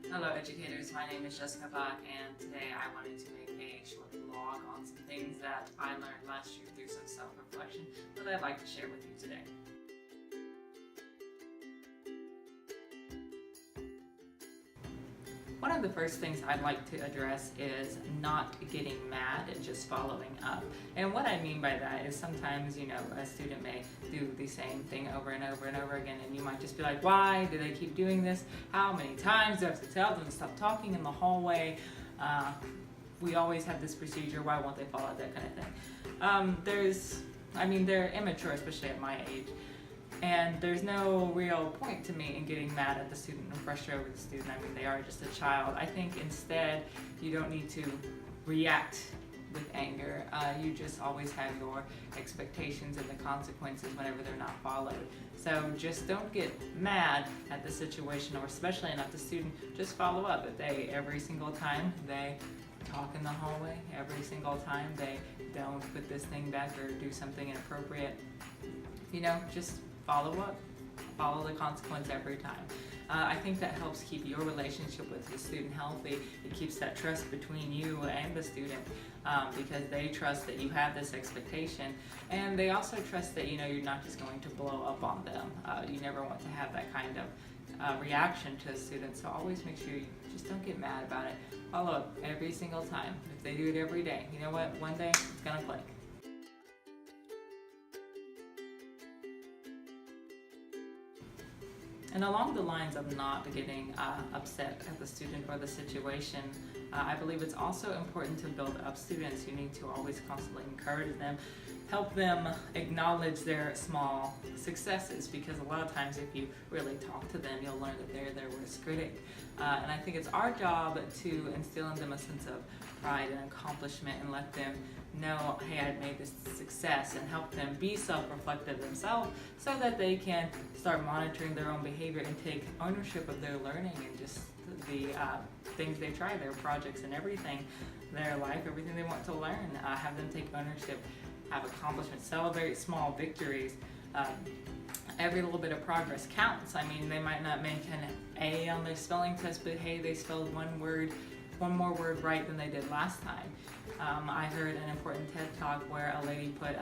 Hello educators, my name is Jessica Bach, and today I wanted to make a short vlog on some things that I learned last year through some self-reflection that I'd like to share with you today. One of the first things I'd like to address is not getting mad and just following up. And what I mean by that is sometimes, a student may do the same thing over and over and over again, and you might just be like, why do they keep doing this? How many times do I have to tell them to stop talking in the hallway? We always have this procedure, why won't they follow, that kind of thing. They're immature, especially at my age. And there's no real point to me in getting mad at the student and frustrated with the student. They are just a child. I think instead you don't need to react with anger. You just always have your expectations and the consequences whenever they're not followed. So just don't get mad at the situation, or especially not the student. Just follow up. If every single time they talk in the hallway, every single time they don't put this thing back or do something inappropriate, just follow up, follow the consequence every time. I think that helps keep your relationship with the student healthy. It keeps that trust between you and the student because they trust that you have this expectation, and they also trust that you're not just going to blow up on them. You never want to have that kind of reaction to a student, so always make sure you just don't get mad about it. Follow up every single time. If they do it every day, you know what? One day it's gonna click. And along the lines of not getting upset at the student or the situation, I believe it's also important to build up students. You need to always constantly encourage them, help them acknowledge their small successes, because a lot of times if you really talk to them, you'll learn that they're their worst critic. And I think it's our job to instill in them a sense of pride and accomplishment and let them know, hey, I made this success, and help them be self-reflective themselves so that they can start monitoring their own behavior and take ownership of their learning and just the things they try, their projects and everything, their life, everything they want to learn. Have them take ownership, have accomplishments, celebrate small victories. Every little bit of progress counts. They might not make an A on their spelling test, but hey, they spelled one more word right than they did last time. I heard an important TED Talk where a lady put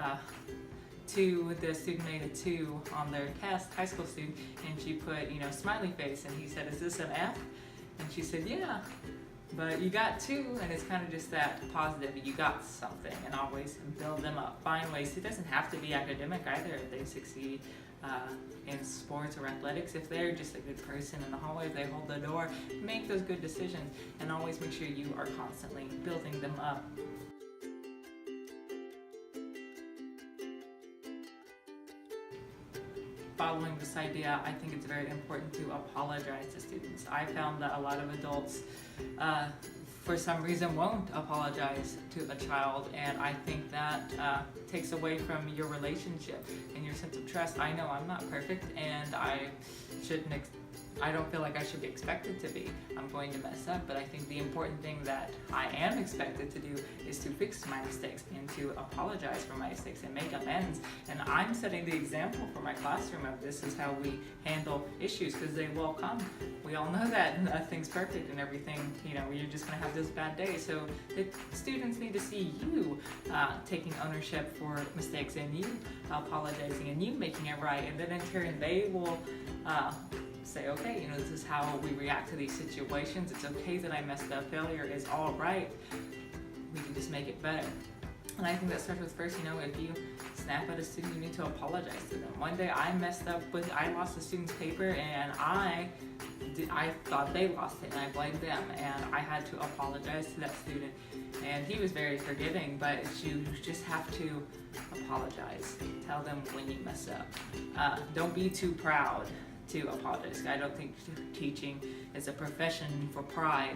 the student made a 2 on their test, high school student, and she put, smiley face, and he said, is this an F? And she said, yeah, but you got 2, and it's kind of just that positive, you got something, and always build them up. Find ways. It doesn't have to be academic either if they succeed in sports or athletics. If they're just a good person in the hallway, if they hold the door, make those good decisions, and always make sure you are constantly building them up. Following this idea, I think it's very important to apologize to students. I found that a lot of adults for some reason won't apologize to a child, and I think that takes away from your relationship and your sense of trust. I know I'm not perfect, and I don't feel like I should be expected to be. I'm going to mess up, but I think the important thing that I am expected to do is to fix my mistakes and to apologize for my mistakes and make amends. And I'm setting the example for my classroom of this is how we handle issues, because they will come. We all know that nothing's perfect and everything, you're just going to have those bad days. So the students need to see you taking ownership for mistakes, and you apologizing, and you making it right. And then in turn, they will say, okay, this is how we react to these situations. It's okay that I messed up. Failure is all right. We can just make it better. And I think that starts with first, if you snap at a student, you need to apologize to them. One day I messed up I lost a student's paper, and I thought they lost it, and I blamed them, and I had to apologize to that student. And he was very forgiving, but you just have to apologize. Tell them when you mess up. Don't be too proud to apologize. I don't think teaching is a profession for pride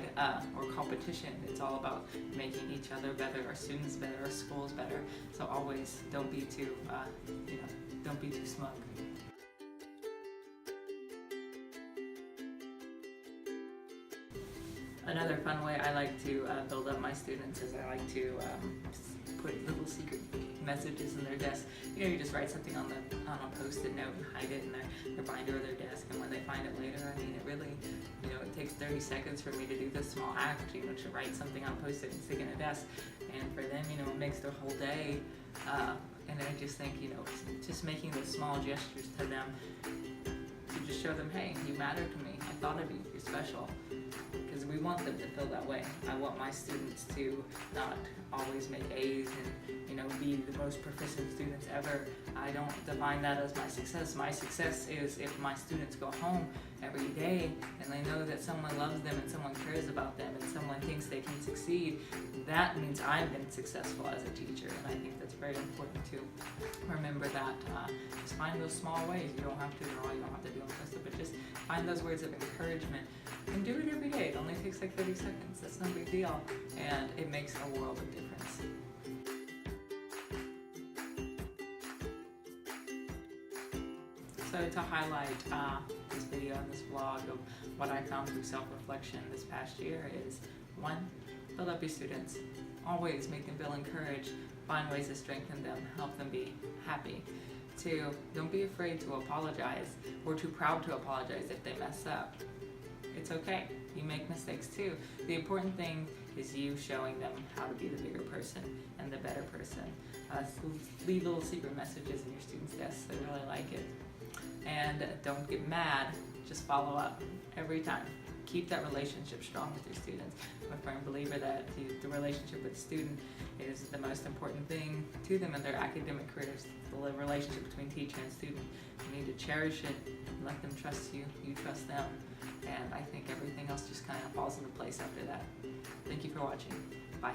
or competition. It's all about making each other better, our students better, our schools better. So always don't be too smug. Another fun way I like to build up my students is I like to put little secret messages in their desk. You just write something on a Post-it note and hide it in their binder or their desk, and when they find it later, I mean, it really, it takes 30 seconds for me to do this small act, to write something on Post-it and stick it in a desk, and for them, it makes their whole day, and I just think, just making those small gestures to them, to just show them, hey, you matter to me, I thought of you, you're special. Because we want them to feel that way. I want my students to not always make A's and be the most proficient students ever. I don't define that as my success. My success is if my students go home every day and they know that someone loves them and someone cares about them and someone thinks they can succeed. That means I've been successful as a teacher, and I think that's very important to remember that. Just find those small ways. You don't have to draw, you don't have to do it, but just find those words of encouragement. And do it every day. It only takes like 30 seconds. That's no big deal. And it makes a world of difference. So to highlight this video and this vlog of what I found through self-reflection this past year is, 1, build up your students. Always make them feel encouraged. Find ways to strengthen them. Help them be happy. 2, don't be afraid to apologize or too proud to apologize if they mess up. It's okay. You make mistakes too. The important thing is you showing them how to be the bigger person and the better person. Leave little secret messages in your students' desks. They really like it. And don't get mad. Just follow up every time. Keep that relationship strong with your students. I'm a firm believer that the relationship with the student is the most important thing to them in their academic careers. The relationship between teacher and student. You need to cherish it. Let them trust you. You trust them. And I think everything else just kind of falls into place after that. Thank you for watching. Bye.